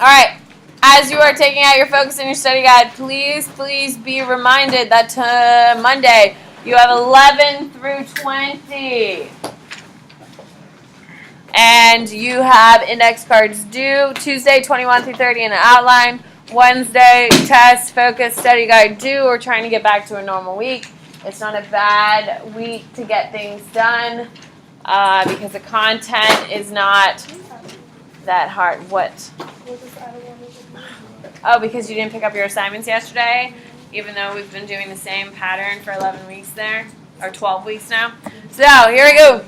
right. As you are taking out your focus and your study guide, please be reminded that Monday you have 11 through 20. And you have index cards due. Tuesday, 21 through 30 in an outline. Wednesday, test, focus, study guide due. We're trying to get back to a normal week. It's not a bad week to get things done because the content is not that hard. What? Oh, because you didn't pick up your assignments yesterday, even though we've been doing the same pattern for 11 weeks there, or 12 weeks now. So, here we go.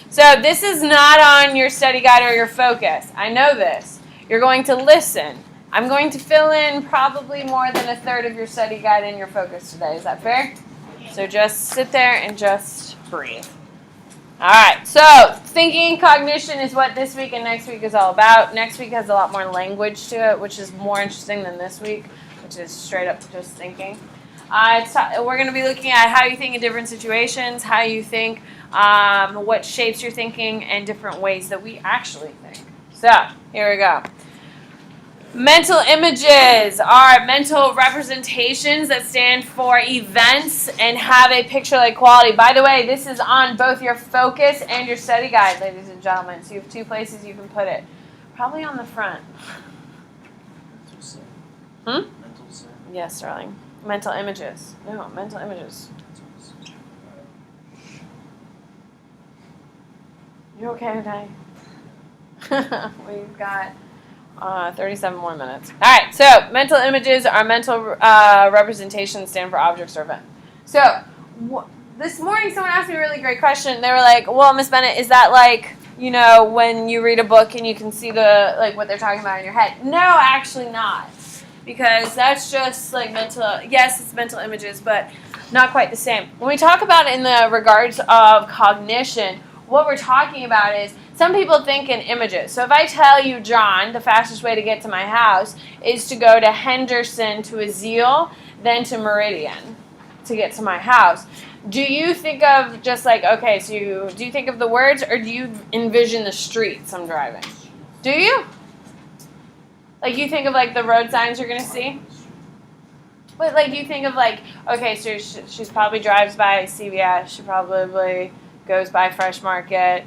So, this is not on your study guide or your focus. I know this. You're going to listen. I'm going to fill in probably more than a third of your study guide and your focus today. Is that fair? So, just sit there and just breathe. All right, so thinking and cognition is what this week and next week is all about. Next week has a lot more language to it, which is more interesting than this week, which is straight up just thinking. We're going to be looking at how you think in different situations, how you think, what shapes your thinking, and different ways that we actually think. So, here we go. Mental images are mental representations that stand for events and have a picture-like quality. By the way, this is on both your focus and your study guide, ladies and gentlemen. So you have two places you can put it. Probably on the front. Mental Yes, Sterling. Mental images. No, mental images. You okay today? We've got 37 more minutes. All right, so mental images are mental representations, stand for objects or event. So this morning someone asked me a really great question. They were like, well, Miss Bennett, is that like, you know, when you read a book and you can see the like what they're talking about in your head? No, actually not. Because that's just like mental, yes, it's mental images, but not quite the same. When we talk about it in the regards of cognition, what we're talking about is some people think in images. So if I tell you, John, the fastest way to get to my house is to go to Henderson to Azeel, then to Meridian to get to my house. Do you think of just like, okay, so do you think of the words or do you envision the streets I'm driving? Do you? Like you think of like the road signs you're going to see? But like you think of like, okay, so she probably drives by CVS. She probably goes by Fresh Market.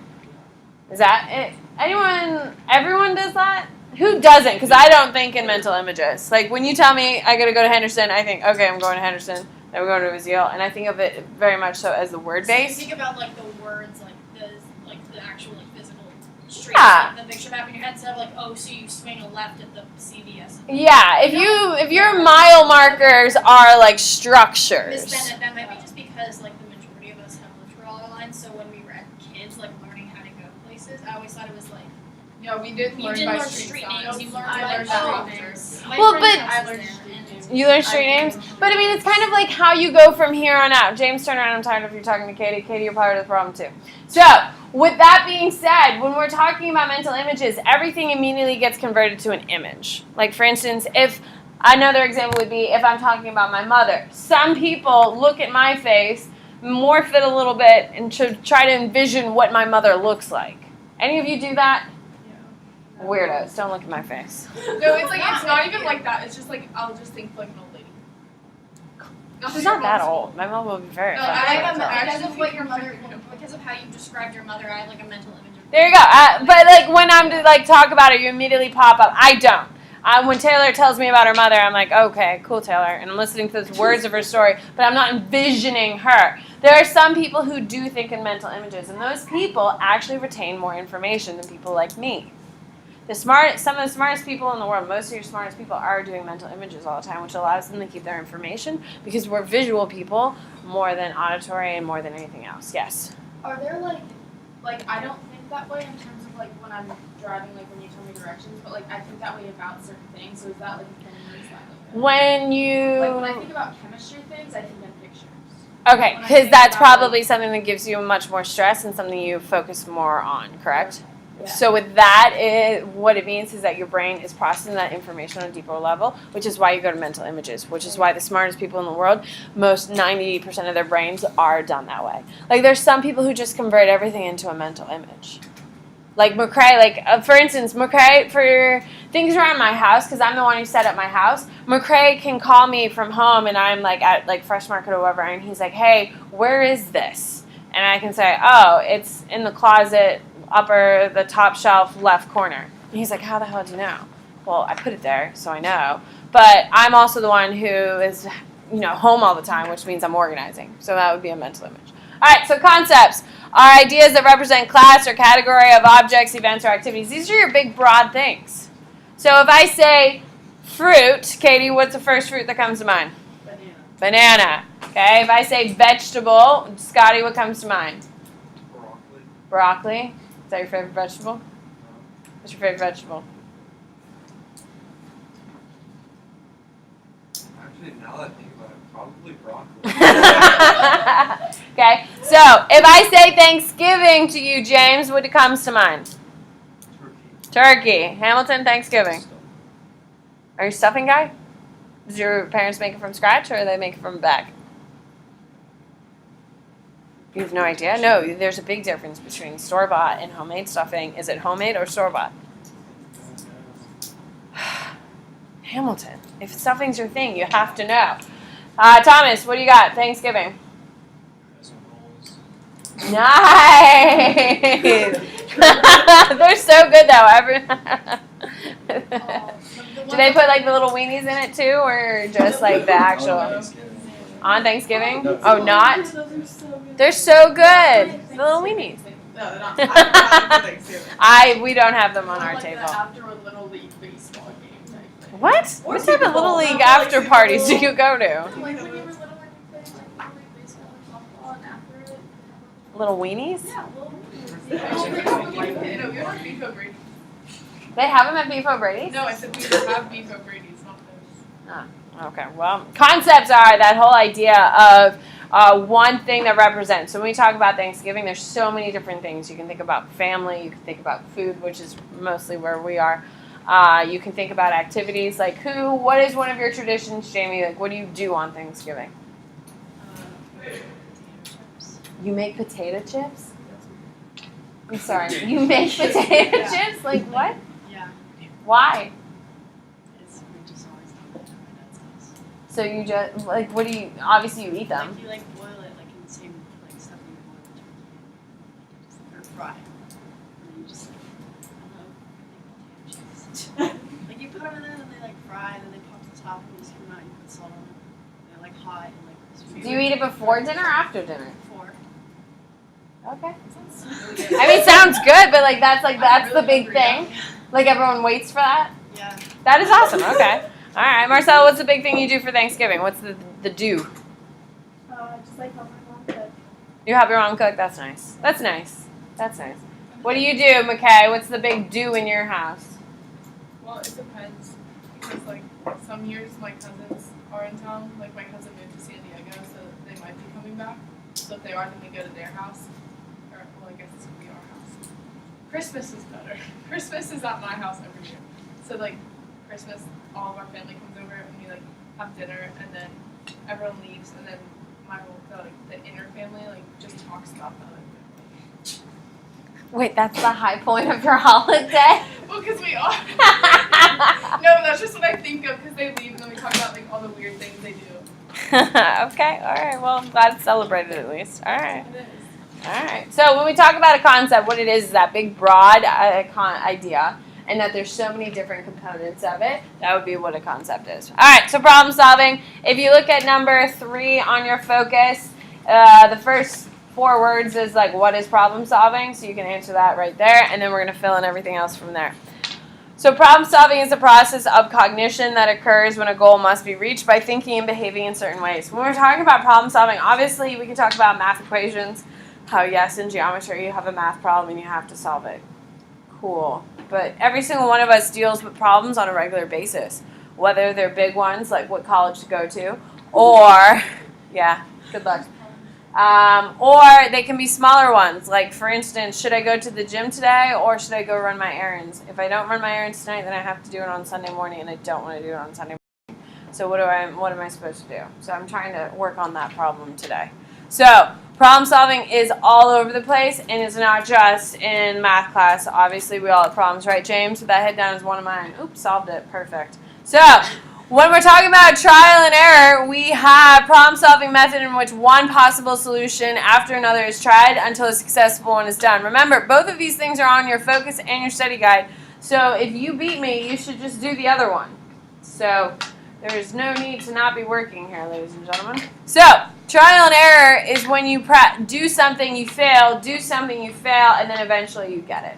Is that it? Everyone does that? Who doesn't? Because I don't think in mental images. Like when you tell me I got to go to Henderson, I think, okay, I'm going to Henderson. Then we're going to Azeel. And I think of it very much so as the word base. So you think about like the words, like the actual like physical street, yeah. Like the picture map in your head instead of like, oh, so you swing a left at the CVS. Yeah, if your mile markers are like structures. Miss Bennett, that might be just because like the majority of us have lived through all our lines. So when we were kids, like learning how to go places, I always thought it was like. Yeah, we did learn by street names. You learned I by street names. Well, but you learn street names, but I mean it's kind of like how you go from here on out. James, turn around. I'm tired of you talking to Katie. Katie, you're part of the problem too. So, with that being said, when we're talking about mental images, everything immediately gets converted to an image. Like for instance, if another example would be if I'm talking about my mother. Some people look at my face, morph it a little bit, and try to envision what my mother looks like. Any of you do that? Weirdos, don't look at my face. No, it's like it's not even like that. It's just like I'll just think like an old lady. She's not that old. My mom will be very. No, because of what your mother, because of how you described your mother, I had like a mental image of. There you go. But like when I'm to like talk about it, you immediately pop up. I don't. When Taylor tells me about her mother, I'm like, okay, cool, Taylor, and I'm listening to the words of her story, but I'm not envisioning her. There are some people who do think in mental images, and those people actually retain more information than people like me. Some of the smartest people in the world, most of your smartest people are doing mental images all the time, which allows them to keep their information because we're visual people more than auditory and more than anything else. Yes? Are there like I don't think that way in terms of like when I'm driving, like when you tell me directions, but like I think that way about certain things. So is that like a thing or is that like a, when I think about chemistry things, I think in pictures. Okay, because that's probably something that gives you much more stress and something you focus more on, correct? Yeah. So with that, what it means is that your brain is processing that information on a deeper level, which is why you go to mental images, which is why the smartest people in the world, most 90% of their brains are done that way. Like there's some people who just convert everything into a mental image. Like McCrae, for instance, McCrae, for things around my house, because I'm the one who set up my house, McCrae can call me from home, and I'm like at like Fresh Market or whatever, and he's like, hey, where is this? And I can say, oh, it's in the closet, the top shelf, left corner. And he's like, how the hell do you know? Well, I put it there, so I know. But I'm also the one who is, home all the time, which means I'm organizing. So that would be a mental image. All right, so concepts are ideas that represent class or category of objects, events, or activities. These are your big, broad things. So if I say fruit, Katie, what's the first fruit that comes to mind? Banana. Okay, if I say vegetable, Scotty, what comes to mind? Broccoli. Is that your favorite vegetable? What's your favorite vegetable? Actually, now that I think about it, probably broccoli. Okay, so if I say Thanksgiving to you, James, what comes to mind? Turkey. Hamilton, Thanksgiving. Are you a stuffing guy? Does your parents make it from scratch, or do they make it from the bag? You have no idea? No, there's a big difference between store-bought and homemade stuffing. Is it homemade or store-bought? Hamilton, if stuffing's your thing, you have to know. Thomas, what do you got? Thanksgiving. Nice. They're so good though. Do they put like the little weenies in it too, or just like the actual on Thanksgiving? Oh, not. They're so good. The little weenies. No, they're not. I Thanksgiving. We don't have them on our Like table. the after a little league baseball game type thing. What? Or What type Super of little Bowl. league No, after like parties do Super you go to? Like when you were little, when you played like Little League baseball or softball, and after it. Little weenies? Yeah, well. No, we don't have beef O'Brady. They have them at Beef O'Brady's? No, I said we don't have beef O'Brady's, not those. Okay, well, concepts are that whole idea of one thing that represents. So when we talk about Thanksgiving, there's so many different things. You can think about family, you can think about food, which is mostly where we are. You can think about activities like what is one of your traditions, Jamie? Like, what do you do on Thanksgiving? You make potato chips? I'm sorry, you make potato chips? Like what? Yeah, Why? we just always done that at my dad's house. So you just, like, what do you, obviously you eat them. Like you like boil it like in the same like stuff you boil the turkey in, or fry, and then you just make potato chips. Like you put them in there and they like fry, and then they pop to the top, and you scoop them out, and you put salt on them. They're like hot and like crispy. Do you eat it before dinner or after dinner? Before. Okay. I mean, sounds good, but like that's the big thing. Like everyone waits for that. Yeah. That is awesome. Okay. All right, Marcel, what's the big thing you do for Thanksgiving? What's the do? Just like help my mom cook. You help your mom cook. That's nice. That's nice. That's nice. What do you do, McKay? What's the big do in your house? Well, it depends. Because, like, some years my cousins are in town. Like, my cousin moved to San Diego, so they might be coming back. So if they are, then we go to their house. Or, well, I guess it's going to be our house. Christmas is better. Christmas is at my house every year. So, like, Christmas, all of our family comes over and we, like, have dinner, and then everyone leaves, and then the inner family, like, just talks about the other family. Wait, that's the high point of your holiday? Well, because we are. No, that's just what I think of, because they leave and then we talk about, like, all the weird things they do. Okay, all right. Well, I'm glad it's celebrated at least. All right. It is. All right. So when we talk about a concept, what it is that big, broad idea, and that there's so many different components of it. That would be what a concept is. All right. So problem solving. If you look at number 3 on your focus, the first 4 words is like, what is problem solving? So you can answer that right there, and then we're going to fill in everything else from there. So problem solving is a process of cognition that occurs when a goal must be reached by thinking and behaving in certain ways. When we're talking about problem solving, obviously we can talk about math equations, how yes, in geometry you have a math problem and you have to solve it. Cool. But every single one of us deals with problems on a regular basis, whether they're big ones, like what college to go to, or, yeah, good luck. Or they can be smaller ones, like for instance, should I go to the gym today or should I go run my errands? If I don't run my errands tonight, then I have to do it on Sunday morning, and I don't want to do it on Sunday morning. So what am I supposed to do? So I'm trying to work on that problem today. So Problem solving is all over the place, and it's not just in math class. Obviously, we all have problems, right, James? That head down is one of mine. Oops, solved it. Perfect. So, when we're talking about trial and error, we have problem-solving method in which one possible solution after another is tried until a successful one is done. Remember, both of these things are on your focus and your study guide. So if you beat me, you should just do the other one. So there's no need to not be working here, ladies and gentlemen. So trial and error is when you do something, you fail, and then eventually you get it.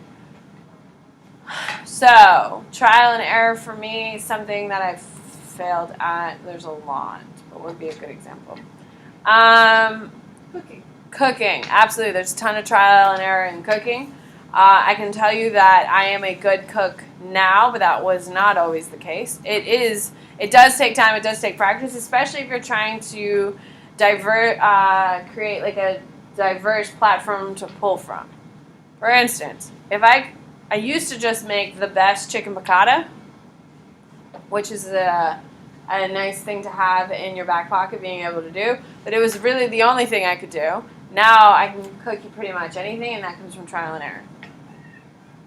So trial and error for me is something that I've failed at. There's a lot, but would be a good example. Cooking, absolutely. There's a ton of trial and error in cooking. I can tell you that I am a good cook now, but that was not always the case. It does take time. It does take practice, especially if you're trying to create like a diverse platform to pull from. For instance, if I used to just make the best chicken piccata, which is a nice thing to have in your back pocket, being able to do. But it was really the only thing I could do. Now I can cook you pretty much anything, and that comes from trial and error.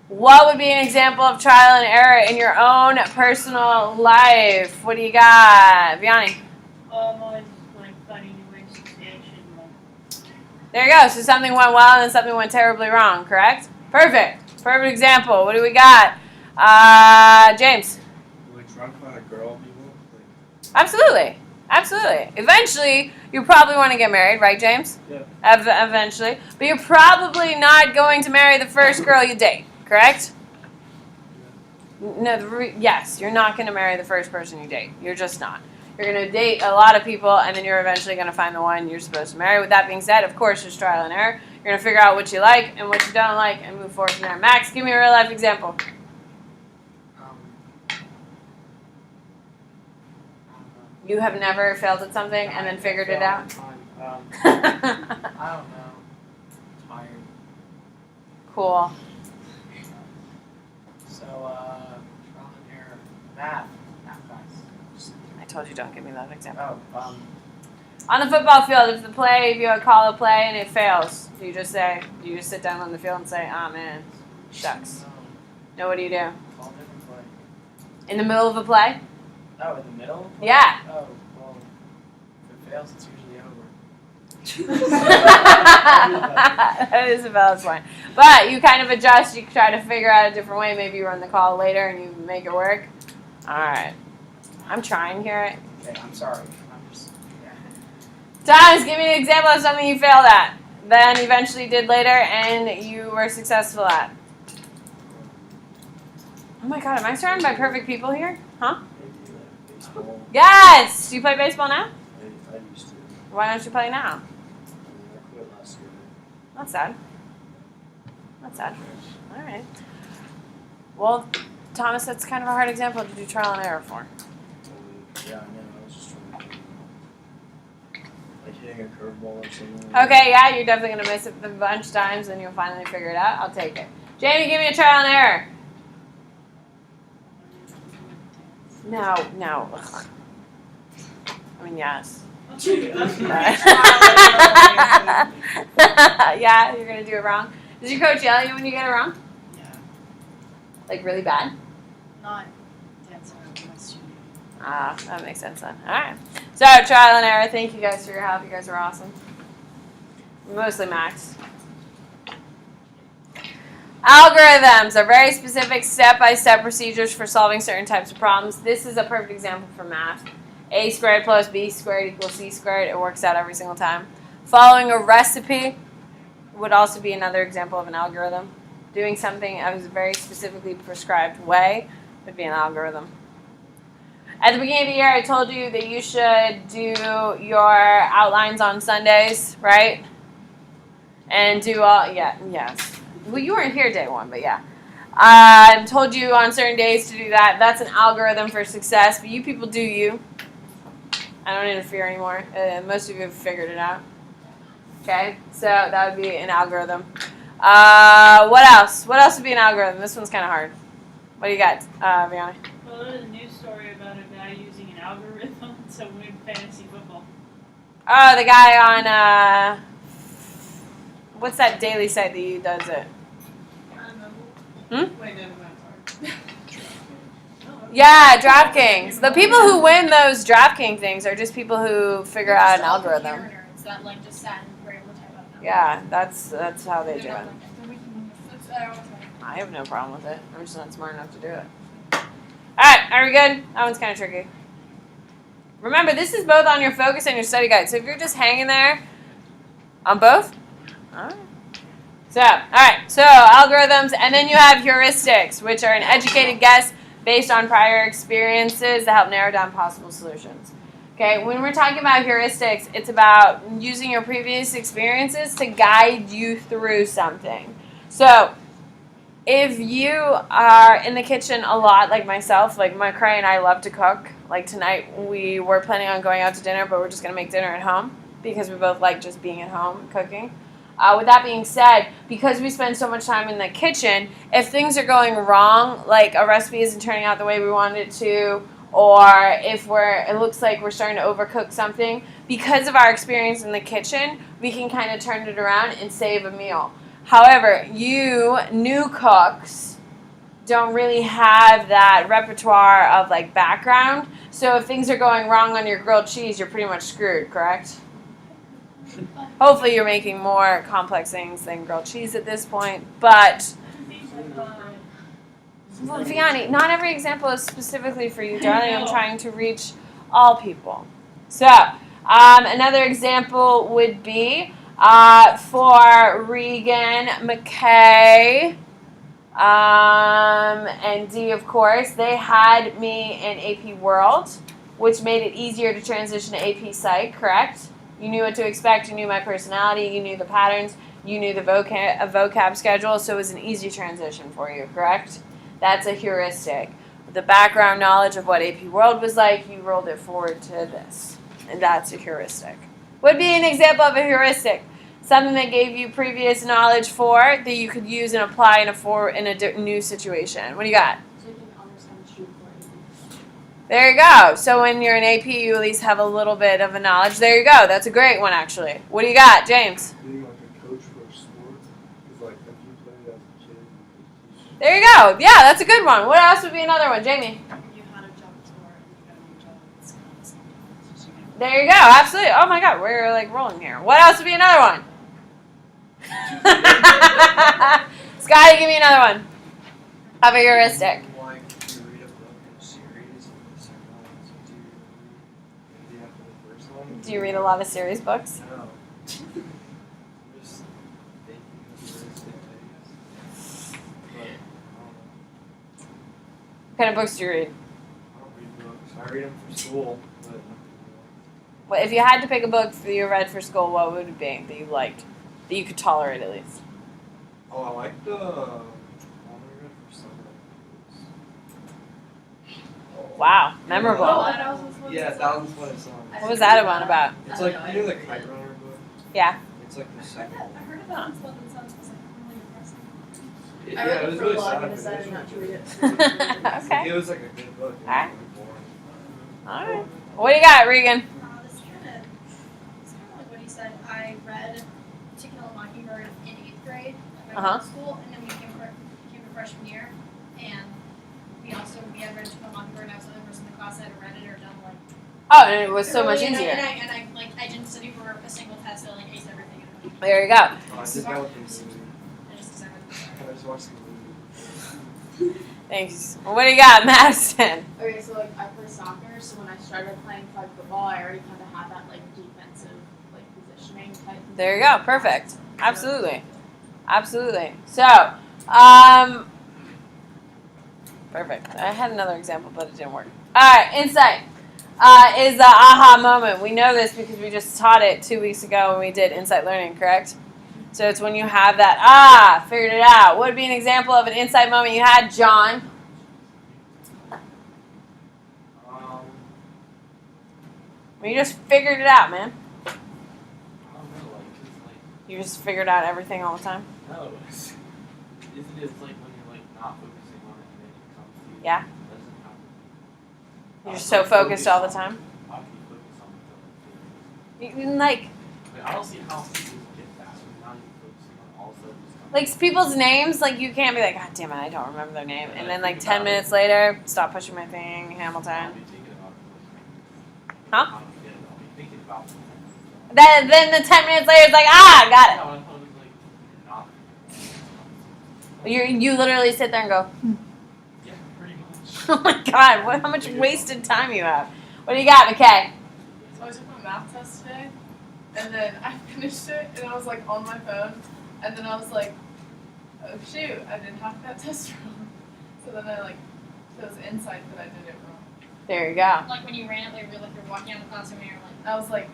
What would be an example of trial and error in your own personal life? What do you got, Vianney? Always like finding new ways to stay There you go. So something went well, and then something went terribly wrong, correct? Perfect. Perfect example. What do we got? James? Like trying to find a girl people. Absolutely. Absolutely. Eventually, you probably want to get married, right, James? Yeah. Eventually. But you're probably not going to marry the first girl you date, correct? No. Yes, you're not going to marry the first person you date. You're just not. You're going to date a lot of people, and then you're eventually going to find the one you're supposed to marry. With that being said, of course, there's trial and error. You're going to figure out what you like and what you don't like and move forward from there. Max, give me a real-life example. You have never failed at something and then figured it out? I don't know. Tired. Cool. So, trial and error. Math class. I told you don't give me that example. Oh, On the football field, if you call a play and it fails, do you just sit down on the field and say, "Ah, man, shucks"? No, what do you do? Call a different play. In the middle of a play? Oh, in the middle of the play? Yeah. Oh, well, if it fails, it's usually over. That is a valid point. But you kind of adjust, you try to figure out a different way. Maybe you run the call later and you make it work. All right. I'm trying here. Okay, I'm sorry. I'm just, Thomas, give me an example of something you failed at, then eventually did later, and you were successful at. Oh my god, am I surrounded by perfect people here? Huh? Baseball. Yes! Do you play baseball now? I used to. Why don't you play now? I quit last year. That's sad. That's sad. All right. Well, Thomas, that's kind of a hard example to do trial and error for. Yeah, I know. I was just trying to like hitting a curveball or something. Okay, yeah, you're definitely going to miss it a bunch of times, and you'll finally figure it out. I'll take it. Jamie, give me a trial and error. No. Ugh. I mean, yes. Yeah, you're going to do it wrong. Does your coach yell at you when you get it wrong? Yeah. Like, really bad? Not dead center of my studio. Ah, that makes sense then. All right. So, trial and error. Thank you guys for your help. You guys are awesome. Mostly Max. Algorithms are very specific step-by-step procedures for solving certain types of problems. This is a perfect example for math. A squared plus B squared equals C squared. It works out every single time. Following a recipe would also be another example of an algorithm. Doing something in a very specifically prescribed way would be an algorithm. At the beginning of the year, I told you that you should do your outlines on Sundays, right? And do all, yes. Well, you weren't here day one, but yeah. I told you on certain days to do that. That's an algorithm for success, but you people do you. I don't interfere anymore. Most of you have figured it out. Okay, so that would be an algorithm. What else? What else would be an algorithm? This one's kind of hard. What do you got, Vianney? Well, there's a news story about a guy using an algorithm to win fantasy football. Oh, the guy on what's that daily site that does it? Hmm? Wait, never mind. Sorry. Yeah, DraftKings. The people who win those DraftKings things are just people who figure out an algorithm. Nerds that like just sat and were able to type up numbers. Yeah, that's how they do it. That's I have no problem with it. I'm just not smart enough to do it. Alright, are we good? That one's kind of tricky. Remember, this is both on your focus and your study guide. So if you're just hanging there on both, alright. So, alright, so algorithms, and then you have heuristics, which are an educated guess based on prior experiences that help narrow down possible solutions. Okay, when we're talking about heuristics, it's about using your previous experiences to guide you through something. So, if you are in the kitchen a lot, like myself, like McCray and I love to cook. Like tonight, we were planning on going out to dinner, but we're just going to make dinner at home because we both like just being at home cooking. With that being said, because we spend so much time in the kitchen, if things are going wrong, like a recipe isn't turning out the way we wanted it to, or if it looks like we're starting to overcook something, because of our experience in the kitchen, we can kind of turn it around and save a meal. However, you new cooks don't really have that repertoire of like background. So if things are going wrong on your grilled cheese, you're pretty much screwed, correct? Hopefully you're making more complex things than grilled cheese at this point. But, well, Vianney, not every example is specifically for you, darling. I'm trying to reach all people. So, another example would be for Regan, McKay, and Dee, of course, they had me in AP World, which made it easier to transition to AP Psych, correct? You knew what to expect, you knew my personality, you knew the patterns, you knew the vocab schedule, so it was an easy transition for you, correct? That's a heuristic. With the background knowledge of what AP World was like, you rolled it forward to this, and that's a heuristic. Would be an example of a heuristic. Something that gave you previous knowledge that you could use and apply in a new situation. What do you got? So you can understand the truth for There you go. So when you're in AP, you at least have a little bit of a knowledge. There you go. That's a great one, actually. What do you got, James? Being like a coach for a sport, because like if you played as a kid, you could teach. There you go. Yeah, that's a good one. What else would be another one, Jamie? You had a job tour and you got a new job at school. So you can- There you go. Absolutely. Oh my God, we're like rolling here. What else would be another one? Scotty, give me another one. Of a heuristic. Like you read a book in a series, and the second one is do you read maybe after the first one? Do you read a lot of series books? No. I'm just thinking of heuristic, I guess. But I don't know. What kind of books do you read? I don't read books. I read them for school, but nothing more. Well, if you had to pick a book that you read for school, what would it be that you liked? That you could tolerate at least? Oh, I like the one we read for summer. Wow, memorable. Yeah, Thousand Splendid Songs. What was that one about? It's like, you know the Kite Runner book? Yeah. It's like the second one. I heard about it. It sounds like really depressing. Yeah, I read it it was for really a blog sad. and decided not to read it. Okay. It was like a good book. It Alright. wasn't boring. All right. What do you got, Regan? This kind of like what he said. I read To Kill a Mockingbird in 8th grade at my middle school, and then we came to freshman year, and we had read To Kill a Mockingbird, and I was the only person in the class that had read it or done like. Oh, and it was so much early, easier. And I didn't study for a single test. I like aced everything. There you go. Oh, I just got with the movie. I just decided. I just watched the movie. Thanks. What do you got, Madison? Okay, so like I play soccer, so when I started playing flag football, I already kind of had that like defensive like positioning type. There you go. Perfect. Absolutely. Absolutely. So, perfect. I had another example, but it didn't work. All right, insight is the aha moment. We know this because we just taught it 2 weeks ago when we did insight learning, correct? So it's when you have that, figured it out. What would be an example of an insight moment you had, John? When you just figured it out, man. I don't know, like, cause like, You just figured out everything all the time. no, isn't it like when you're like not focusing on it and then it comes to you? Yeah. It doesn't happen. You're just so focused all the time. How can you focus on it? Like, Like, I don't see how people get faster without even focusing on Like people's names, like you can't be like, God damn it, I don't remember their name. And then like 10 minutes later, stop pushing my thing, Hamilton. I'll be thinking about it. Huh? I'll be thinking about it. Then the 10 minutes later, it's like, ah, got No, I thought it was like not. it. You literally sit there and go, Yeah, pretty much. oh my God, how much wasted time you have. What do you got, McKay? So I took my math test today, and then I finished it, and I was like on my phone, and then I was like, oh shoot, I did half that test wrong. So then I like, it was insight that I did it wrong. There you go. Like when you ran it, like you're walking out of the classroom and you're like, I was like,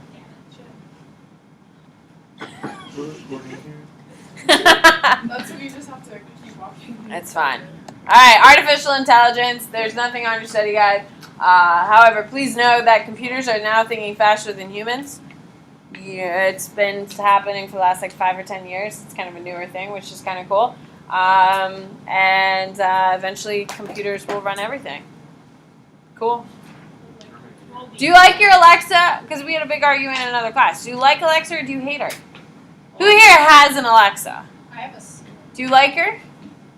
that's when you just have to keep walking. It's fine. All right, artificial intelligence. There's nothing on your study guide. However, please know that computers are now thinking faster than humans. Yeah, it's been happening for the last like 5 or 10 years. It's kind of a newer thing, which is kind of cool. And eventually, computers will run everything. Cool. Do you like your Alexa? Because we had a big argument in another class. Do you like Alexa or do you hate her? Who here has an Alexa? I have a Siri. Do you like her?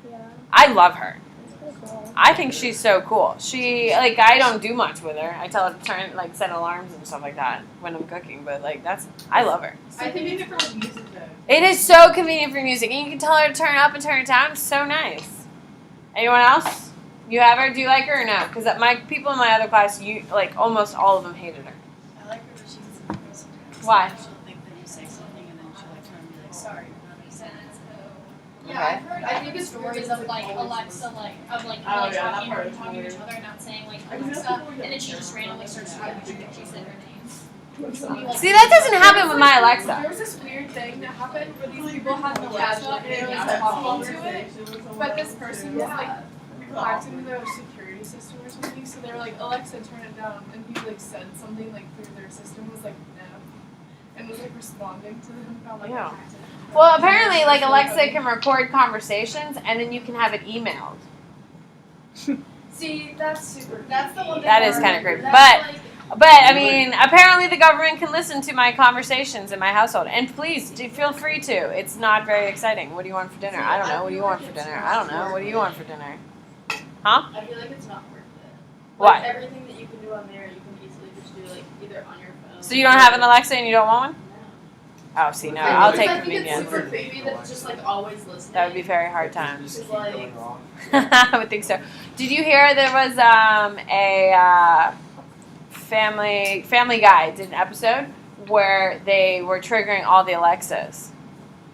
Yeah, I love her. it's pretty cool. I think she's so cool. She, like, I don't do much with her. I tell her to turn, like, set alarms and stuff like that when I'm cooking, but, like, I love her. I think it's for music though. It is so convenient for music, and you can tell her to turn it up and turn it down. It's so nice. Anyone else? You have her? Do you like her or no? Because my people in my other class, like, almost all of them hated her. I like her, but she's sometimes. Why? She'll think that you say something and then she'll like turn and be like, sorry, not understand. Yeah, I've heard. I think the stories of like Alexa, like Oh, like yeah, that talking part or is talking to weird. each other and not saying like I mean, that's Alexa, people and then she just randomly starts talking to you and she said her name. See, that doesn't happen with my Alexa. There was this weird thing that happened where these people had an Alexa and it was like talking to it, but this person was like acting their security system or something. So they were like, Alexa, turn it down, and he like said something like through their system was like no, and was like responding to them. About, like, Yeah. Well, apparently, like, Alexa can record conversations, and then you can have it emailed. See, that's super. That's the one. That is kind of creepy. But, I mean, apparently the government can listen to my conversations in my household. And please, do feel free to. It's not very exciting. What do you want for dinner? I don't know. What do you want for dinner? I don't know. What do you want for dinner? Huh? I feel like it's not worth it. What? Like, everything that you can do on there, you can easily just do like either on your phone. So you don't have an Alexa and you don't want one? Oh, see, no. I'll take I think it's convenience. super creepy that it's just like always listening. That would be very hard times. It's like, I would think so. Did you hear there was a Family Guy did an episode where they were triggering all the Alexas.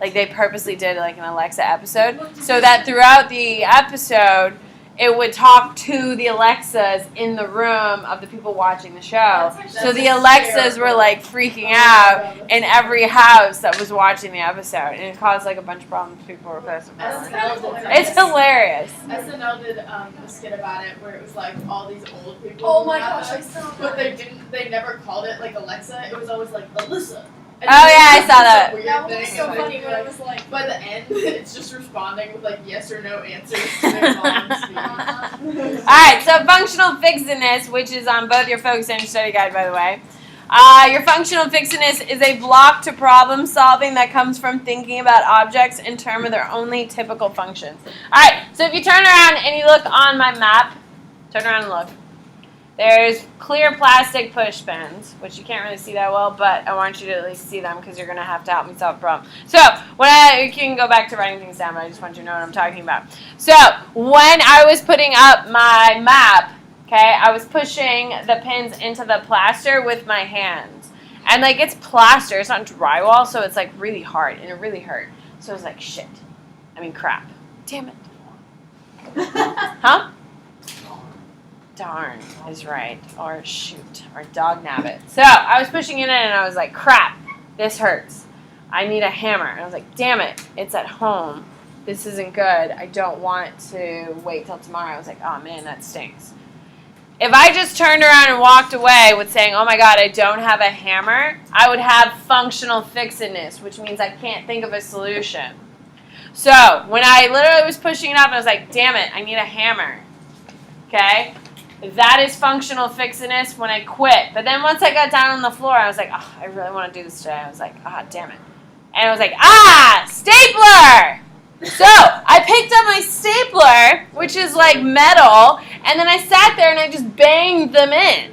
Like they purposely did like an Alexa episode so that throughout the episode it would talk to the Alexas in the room of the people watching the show. So the Alexas were like freaking out in every house that was watching the episode, and it caused like a bunch of problems. People were pissed about it. It's hilarious. SNL did a skit about it where it was like all these old people. Oh my who had gosh, I this, saw But that. they never called it like Alexa. It was always like Alyssa. And Oh, yeah, I it's saw just a that. weird That thing, was so and funny then, when it was like. by the end, it's just responding with like yes or no answers to their long speech. Alright, so functional fixedness, which is on both your focus and your study guide, by the way. Your functional fixedness is a block to problem solving that comes from thinking about objects in terms of their only typical functions. Alright, so if you turn around and you look on my map, turn around and look. There's clear plastic push pins, which you can't really see that well, but I want you to at least see them because you're going to have to help me solve the problem. So, you can go back to writing things down, but I just want you to know what I'm talking about. So, when I was putting up my map, okay, I was pushing the pins into the plaster with my hands. And, like, it's plaster, it's not drywall, so it's, like, really hard, and it really hurt. So, I was like, shit. I mean, crap. Damn it. Huh? Darn is right. Or shoot. Or dog nabbit. So I was pushing it in and I was like, crap, this hurts. I need a hammer. And I was like, damn it, it's at home. This isn't good. I don't want to wait till tomorrow. I was like, oh man, that stinks. If I just turned around and walked away with saying, oh my god, I don't have a hammer, I would have functional fixedness, which means I can't think of a solution. So when I literally was pushing it up, I was like, damn it, I need a hammer. Okay? That is functional fixedness when I quit. But then once I got down on the floor, I was like, oh, I really want to do this today. I was like, ah, damn it. And I was like, stapler! So I picked up my stapler, which is like metal, and then I sat there and I just banged them in.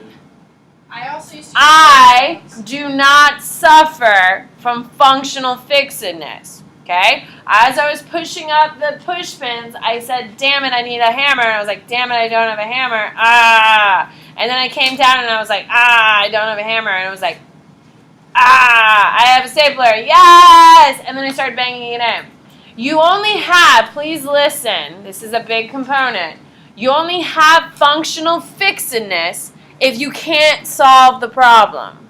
I also used to. I do not suffer from functional fixedness. Okay? As I was pushing up the push pins, I said, damn it, I need a hammer. And I was like, damn it, I don't have a hammer. Ah. And then I came down and I was like, I don't have a hammer. And I was like, I have a stapler. Yes! And then I started banging it in. You only have, please listen, this is a big component. You only have functional fixedness if you can't solve the problem.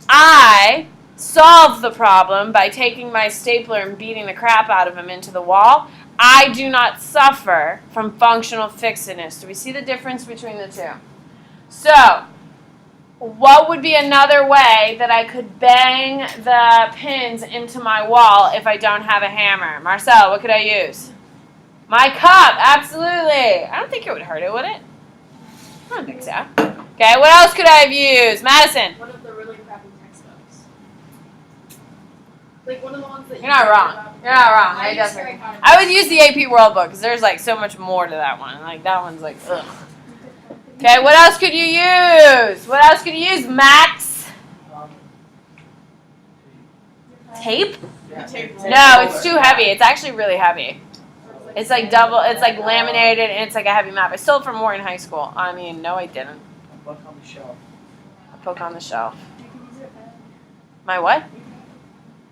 I solve the problem by taking my stapler and beating the crap out of him into the wall. I do not suffer from functional fixedness. Do we see the difference between the two? So, what would be another way that I could bang the pins into my wall if I don't have a hammer? Marcel, what could I use? My cup, absolutely. I don't think it would hurt it, would it? I don't think so. Okay, what else could I have used? Madison. One of the really crappy textbooks. Like one of the ones that You're not wrong. You're not wrong. I It used doesn't. Harry Potter. I would use the AP World Book because there's like so much more to that one. Like that one's like, ugh. Okay, what else could you use? What else could you use, Max? Tape? Yeah. No, it's too heavy. It's actually really heavy. It's like double, it's like laminated and it's like a heavy map. I stole it from Morton High School. I mean, no I didn't. Book on the shelf. A book on the shelf. My what?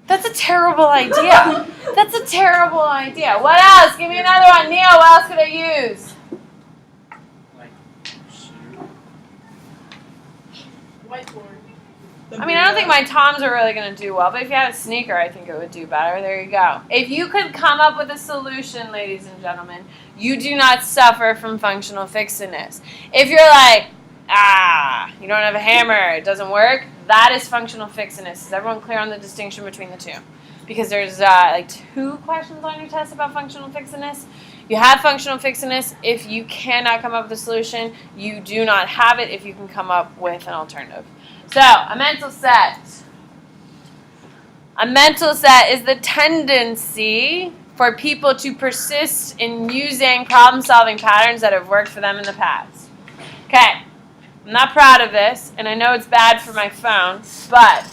That's a terrible idea. That's a terrible idea. What else? Give me another one. Neil, what else could I use? Like, shoot. Whiteboard. I mean, I don't think my Toms are really going to do well, but if you had a sneaker, I think it would do better. There you go. If you could come up with a solution, ladies and gentlemen, you do not suffer from functional fixedness. If you're like, you don't have a hammer, it doesn't work, that is functional fixedness. Is everyone clear on the distinction between the two? Because there's like 2 questions on your test about functional fixedness. You have functional fixedness if you cannot come up with a solution. You do not have it if you can come up with an alternative. So, a mental set. A mental set is the tendency for people to persist in using problem-solving patterns that have worked for them in the past. Okay, I'm not proud of this, and I know it's bad for my phone, but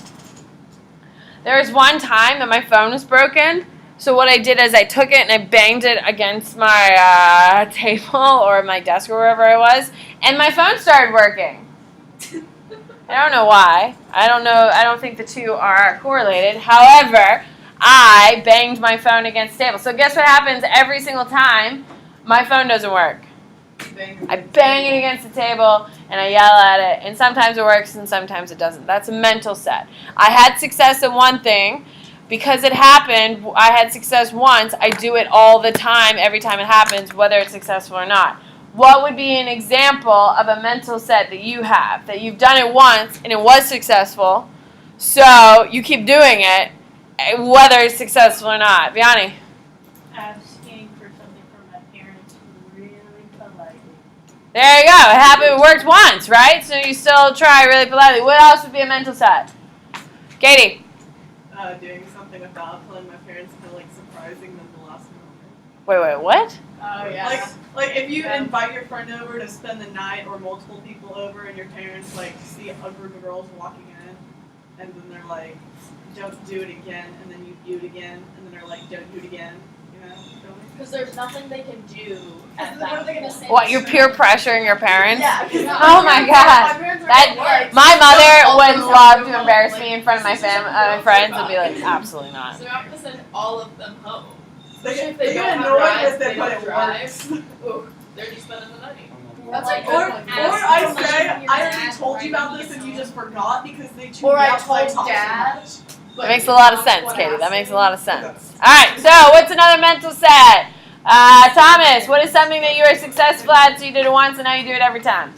there was one time that my phone was broken, so what I did is I took it and I banged it against my table or my desk or wherever I was, and my phone started working. I don't know why. I don't think the two are correlated. However, I banged my phone against the table. So guess what happens every single time my phone doesn't work? I bang it against the table and I yell at it. And sometimes it works and sometimes it doesn't. That's a mental set. I had success in one thing. Because it happened, I had success once. I do it all the time, every time it happens, whether it's successful or not. What would be an example of a mental set that you have? That you've done it once and it was successful, so you keep doing it, whether it's successful or not. Vianney? Asking for something from my parents really politely. There you go. It happened. It worked once, right? So you still try really politely. What else would be a mental set? Katie? Doing something without telling my parents and like surprising them the last moment. Wait, what? Oh yeah. Like if you invite your friend over to spend the night or multiple people over and your parents like see a group of girls walking in and then they're like, don't do it again, and then you do it again, and then they're like, don't do it again, you know? Because there's nothing they can do at What that are they gonna point. say? What, you're peer pressuring your parents? Yeah, because Oh my God. My mother would love to embarrass me in front of my friends and be like, absolutely not. So you're not gonna send all of them home. They Especially if get they don't have annoyed rides, with they it, but don't it drive. works. Ooh, they're just spending the money. That's like Or good one. I Ask say, someone I you're already asked told right you about when this you and get you home. just forgot because they chew Or me I out, so I told talk so Dad. much. That makes a lot of sense, When Katie. That asking. makes a lot of sense. All right, so what's another mental set? Thomas, what is something that you were successful at, so you did it once and now you do it every time?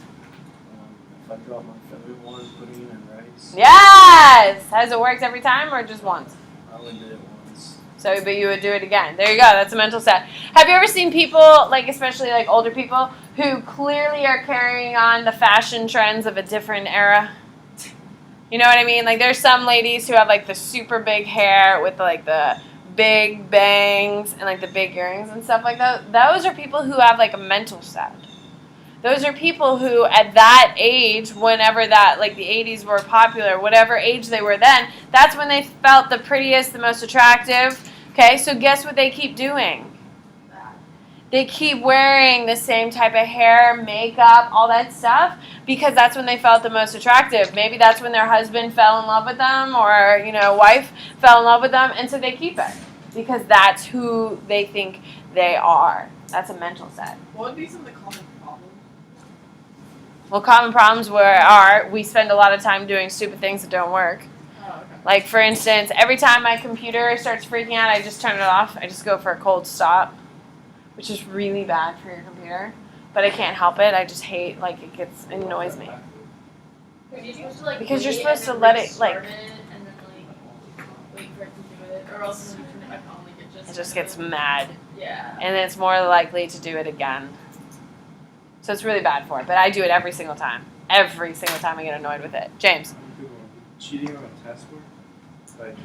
If I drop my phone once, putting it in rice, Yes! Has it worked every time or just once? I only did it once. So, but you would do it again. There you go. That's a mental set. Have you ever seen people, like especially like older people, who clearly are carrying on the fashion trends of a different era? You know what I mean? Like there's some ladies who have like the super big hair with like the big bangs and like the big earrings and stuff like that, those are people who have like a mental set. Those are people who at that age, whenever that, like the 80s were popular, whatever age they were then, that's when they felt the prettiest, the most attractive. Okay, so guess what they keep doing? They keep wearing the same type of hair, makeup, all that stuff, because that's when they felt the most attractive. Maybe that's when their husband fell in love with them, or, you know, wife fell in love with them, and so they keep it. Because that's who they think they are. That's a mental set. What would be some of the common problems? Well, common problems are we spend a lot of time doing stupid things that don't work. Oh, okay. Like, for instance, every time my computer starts freaking out, I just turn it off. I just go for a cold stop, which is really bad for your computer. But I can't help it. I just hate, like, it annoys me. Because you're supposed to let it, like, and then like wait for it to do it, or else when you turn it back on, like it just gets mad. yeah. And then it's more likely to do it again. So it's really bad for it. But I do it every single time. Every single time I get annoyed with it. James. Cheating on a test work, like,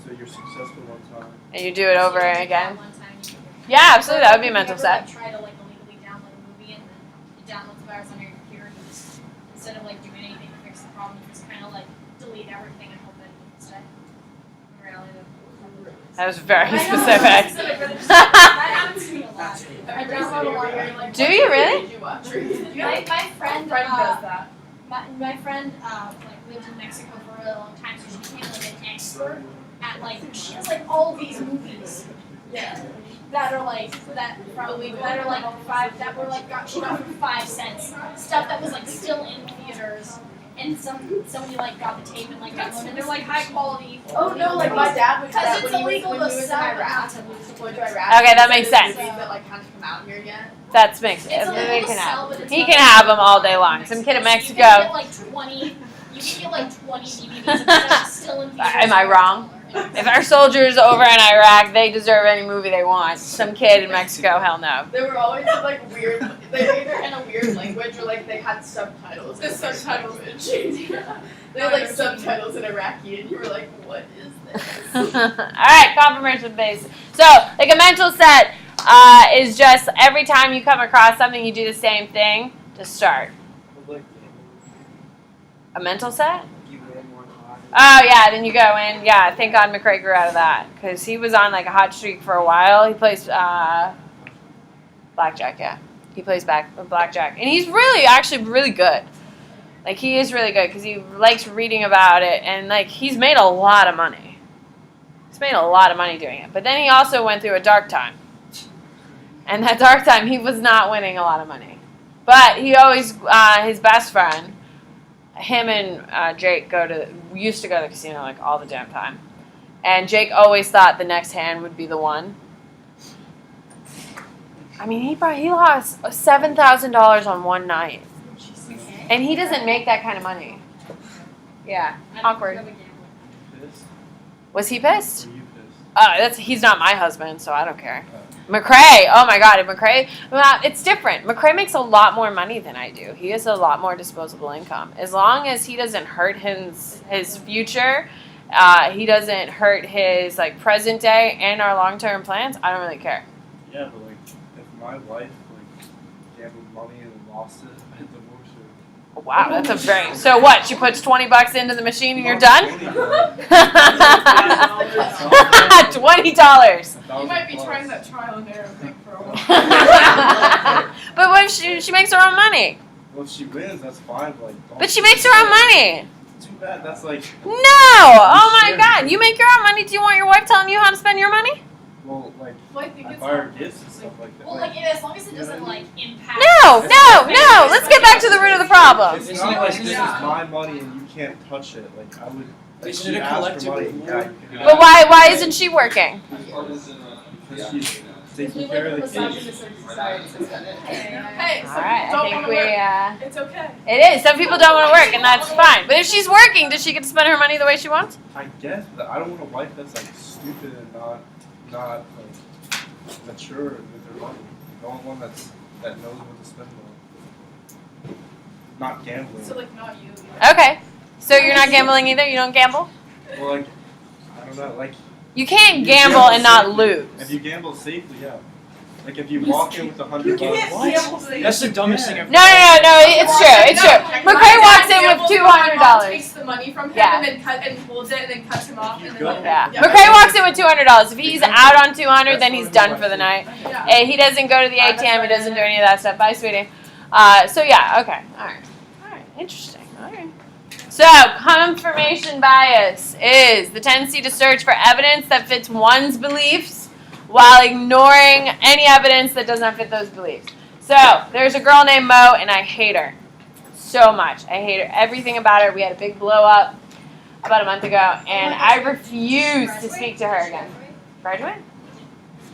so you're successful one time. And you do it over So you do again? that one time, you can- Yeah, absolutely. That would be a Have mental you ever, set. like, try to like illegally download a movie and then it downloads the virus on your computer and you just instead of like doing anything to fix the problem, you just kind of like delete everything and hope that it doesn't stay. In reality, That was very I know, specific. it's specific, but it's just- that happens to me a lot. I download a lot. You're like, Do you really? Did you watch? my friend, does that. my friend like lived in Mexico for a really long time, so she became like an expert at like she has like all these movies. Yeah. That are like that are like she got for 5 cents. Stuff that was like still in theaters. And somebody like got the tape and like downloaded and they're like high quality. Oh no, like my dad would. Because it's illegal to sell Iraq. them. Deployed to Iraq. Okay, that makes sense. That like can't come out here yet. That makes It's sense. illegal They to can sell, have. but it's He not can illegal have them all to day sell long. Some kid in So you Mexico. can get like 20. You can get like 20 DVDs and still in theaters. Am I wrong? If our soldiers over in Iraq, they deserve any movie they want. Some kid in Mexico, hell no. They were always like weird. They were either in a weird language or like they had subtitles. The subtitles. They had like subtitles in Iraqi, and you were like, "What is this?" Alright, confirmation base. So, like a mental set is just every time you come across something, you do the same thing to start. But like, A mental set? you win one high. Oh, yeah, then you go in. Yeah, thank God McRae grew out of that. Because he was on like a hot streak for a while. He plays blackjack, yeah. He plays blackjack. And he's really, actually really good. Like, he is really good because he likes reading about it. And, like, he's made a lot of money. He's made a lot of money doing it. But then he also went through a dark time. And that dark time, he was not winning a lot of money. But he always, his best friend, him and Jake used to go to the casino like all the damn time. And Jake always thought the next hand would be the one. I mean, he lost $7,000 on one night. And he doesn't make that kind of money. Yeah, awkward. Pissed? Was he pissed? Were you pissed? He's not my husband, so I don't care. McRae, oh my God, McRae, well, it's different. McRae makes a lot more money than I do. He has a lot more disposable income. As long as he doesn't hurt his future, he doesn't hurt his like present day and our long-term plans, I don't really care. Yeah, but like, if my wife like gambled money and lost it, I'd divorce her. Wow, that's a very, so what, she puts $20 into the machine and you're done? $20. You might be trying that trial and error thing for a while. But what if she makes her own money? Well, if she wins, that's fine. But like, don't But she makes her own money. Too bad. That's like, No! Oh my God! You make your own money. Do you want your wife telling you how to spend your money? well, like, Well, I think I it's buy her hard. gifts and stuff like that. Well, like as long as it doesn't like impact. No! Let's get back to the root of the problem. It's not like this is my money and you can't touch it. Like I would. Like, Isn't it she a asked for money. collectible? Yeah, you can do But that. why isn't she working? Because she's taking care of the kids. Hey, some Alright, people I don't think want to work. we, It's okay. it is. Some people don't want to work, and that's fine. But if she's working, does she get to spend her money the way she wants? I guess, but I don't want a wife that's like stupid and not like mature with her money. I want one that knows what to spend on. Not gambling. So, like, not you. Okay. So you're not gambling either? You don't gamble? Well, like, I don't know, like, You can't You gamble and not lose. If you gamble safely, yeah. Like if you walk in with $100. You can't What? gamble safely. That's the dumbest thing I've No, it's true. It's true. McCray walks in with My mom $200. takes the money from him Yeah. and then holds it and then cuts him off and then Good. Yeah. Yeah. McCray walks in with $200. If he's out on 200, then he's done for the night. Yeah. And he doesn't go to the ATM. He doesn't do any of that stuff. Bye, sweetie. So yeah, okay. All right. Interesting. All right. So confirmation bias is the tendency to search for evidence that fits one's beliefs while ignoring any evidence that does not fit those beliefs. So there's a girl named Mo, and I hate her so much. I hate her. Everything about her. We had a big blow up about a month ago, and I refuse to speak to her again. Graduate?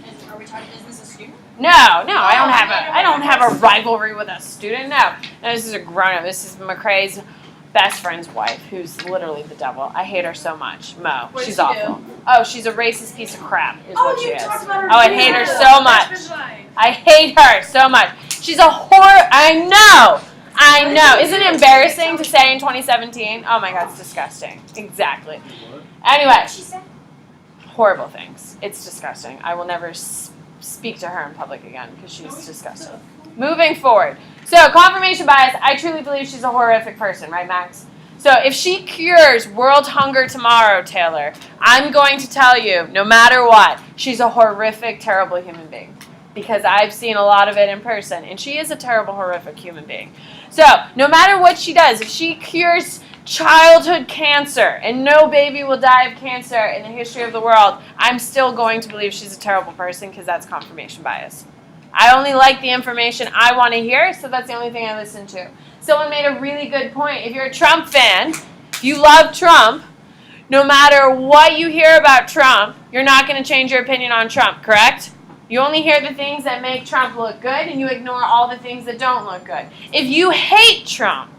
And are we talking, is this a student? No, I don't have a rivalry with a student. No, this is a grown up. This is McCray's best friend's wife, who's literally the devil. I hate her so much. Mo, What'd she's she awful. Oh, she's a racist piece of crap. Is what she is. talked about her. Oh, I hate her so much. I hate her so much. She's a whore. I know. Isn't it embarrassing to say in 2017? Oh my God, it's disgusting. Exactly. Anyway, She said. horrible things. It's disgusting. I will never speak to her in public again because she's disgusting. Moving forward. So, confirmation bias. I truly believe she's a horrific person, right, Max? So, if she cures world hunger tomorrow, Taylor, I'm going to tell you, no matter what, she's a horrific, terrible human being. Because I've seen a lot of it in person. And she is a terrible, horrific human being. So, no matter what she does, if she cures childhood cancer, and no baby will die of cancer in the history of the world, I'm still going to believe she's a terrible person because that's confirmation bias. I only like the information I want to hear, so that's the only thing I listen to. Someone made a really good point. If you're a Trump fan, if you love Trump, no matter what you hear about Trump, you're not going to change your opinion on Trump, correct? You only hear the things that make Trump look good, and you ignore all the things that don't look good. If you hate Trump,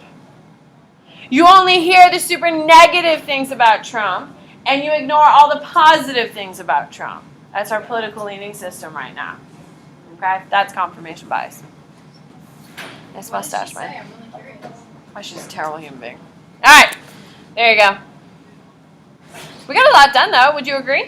you only hear the super negative things about Trump, and you ignore all the positive things about Trump. That's our political leaning system right now. Okay? That's confirmation bias. Nice mustache, man. I'm really curious. Oh, she's a terrible human being. All right. There you go. We got a lot done, though. Would you agree?